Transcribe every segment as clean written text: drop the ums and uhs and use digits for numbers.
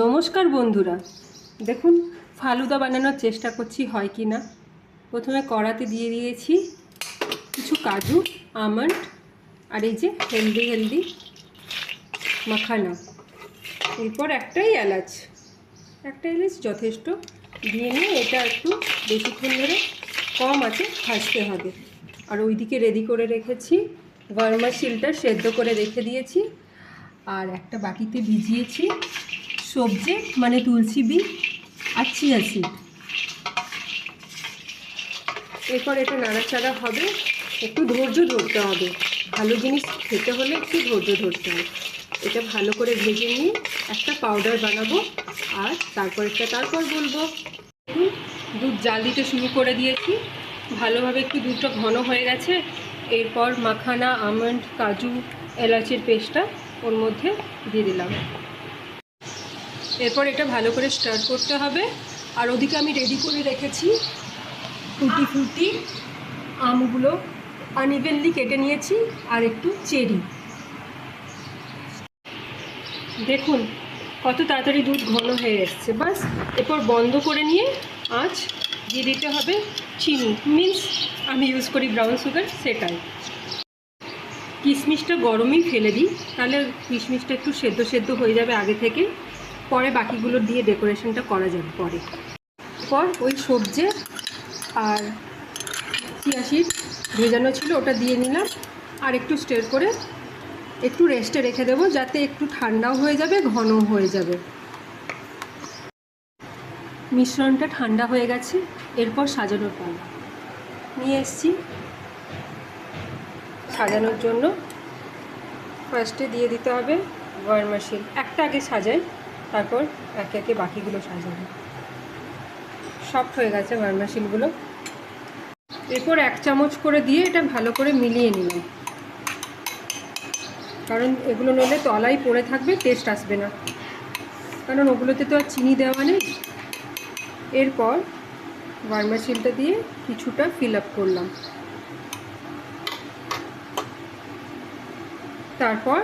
নমস্কার বন্ধুরা, দেখুন ফালুদা বানানোর চেষ্টা করছি হয় কি না। প্রথমে কড়াতে দিয়ে দিয়েছি কিছু কাজু, আমন্ড আর এই যে হেলদি মাখানা। এরপর একটা এলাচ যথেষ্ট দিয়ে নিয়ে এটা একটু বেশিক্ষণ ধরে কম আছে ভাজতে হবে। আর ওইদিকে রেডি করে রেখেছি ভার্মাসিলটা, সেদ্ধ করে রেখে দিয়েছি। আর একটা বাটিতে ভিজিয়েছি সবজি মানে তুলসী বীজ আর চিয়া সিড। এরপর এটা নাড়াচাড়া হবে, একটু ধৈর্য ধরতে হবে। ভালো জিনিস খেতে হলে একটু ধৈর্য ধরতে হবে। এটা ভালো করে ভেজে নিয়ে একটা পাউডার বানাবো, আর তারপর বলবো। দুধ জাল দিতে শুরু করে দিয়েছি, ভালোভাবে একটু দুধটা ঘন হয়ে গেছে। এরপর মাখানা, আমন্ড, কাজু, এলাচের পেস্টটা ওর মধ্যে দিয়ে দিলাম। এরপর এটা ভালো করে স্টার করতে হবে। আর ওদিকে আমি রেডি করে রেখেছি ফুটি আমগুলো আনইভেনলি কেটে নিয়েছি, আর একটু চেরি। দেখুন কত তাড়াতাড়ি দুধ ঘন হয়ে এসছে। বাস এরপর বন্ধ করে নিয়ে আঁচ দিয়ে দিতে হবে চিনি, মিন্স আমি ইউজ করি ব্রাউন সুগার, সেটাই। কিশমিশটা গরমই ফেলে দিই, তাহলে কিশমিশটা একটু সেদ্ধ হয়ে যাবে আগে থেকে। পরে বাকিগুলো দিয়ে ডেকোরেশনটা করা যাবে পরে। ওই সবজি আর চিয়া সিড ভেজানো ছিল ওটা দিয়ে নিলাম, আর একটু স্টির করে একটু রেস্টে রেখে দেবো, যাতে একটু ঠান্ডাও হয়ে যাবে, ঘনও হয়ে যাবে। মিশ্রণটা ঠান্ডা হয়ে গেছে, এরপর সাজানোর পালা। নিয়ে এসছি সাজানোর জন্য। ফার্স্টে দিয়ে দিতে হবে ভার্মাসিল, একটা আগে সাজাই, তারপর একে একে বাকিগুলো সাজাবো। সফট হয়ে গেছে ভার্মাসিলগুলো। এরপর 1 চামচ করে দিয়ে এটা ভালো করে মিলিয়ে নিলাম, কারণ এগুলো নইলে তলায় পড়ে থাকবে, টেস্ট আসবে না, কারণ ওগুলোতে তো আর চিনি দেওয়া নেই। এরপর ভার্মাসিলটা দিয়ে কিছুটা ফিল আপ করলাম। তারপর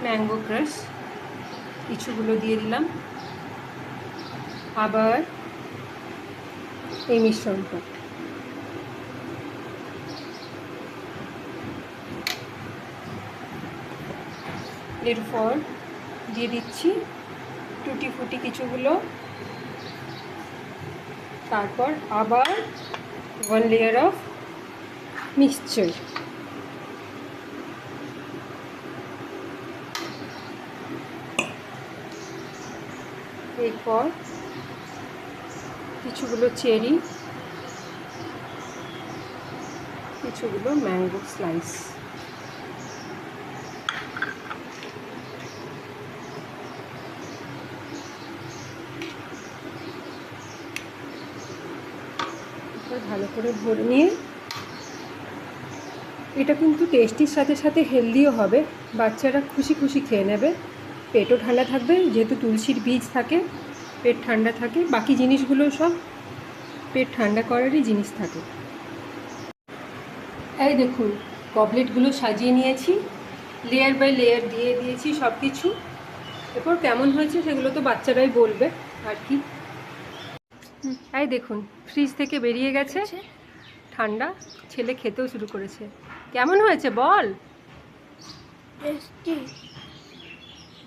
ম্যাঙ্গো ক্রাশ কিছুগুলো দিয়ে দিলাম, আবার এই মিশ্রণটা। এরপর দিয়ে দিচ্ছি টুটি ফুটি কিছুগুলো, তারপর আবার 1 লেয়ার অফ মিক্সচার। এরপর কিছুগুলো চেরি, কিছুগুলো ম্যাঙ্গো স্লাইস। ভালো করে ভরে নিয়ে, এটা কিন্তু টেস্টির সাথে সাথে হেলদিও হবে, বাচ্চারা খুশি খেয়ে নেবে, পেটও ঠান্ডা থাকবে, যেহেতু তুলসীর বীজ থাকে পেট ঠান্ডা থাকে। বাকি জিনিসগুলো সব পেট ঠান্ডা করারই জিনিস থাকে। এই দেখুন গবলেটগুলো সাজিয়ে নিয়েছি, লেয়ার বাই লেয়ার দিয়ে দিয়েছি সব কিছু। এরপর কেমন হয়েছে সেগুলো তো বাচ্চারাই বলবে আর কি। এই দেখুন ফ্রিজ থেকে বেরিয়ে গেছে ঠান্ডা, ছেলে খেতেও শুরু করেছে। কেমন হয়েছে বল? টেস্টি।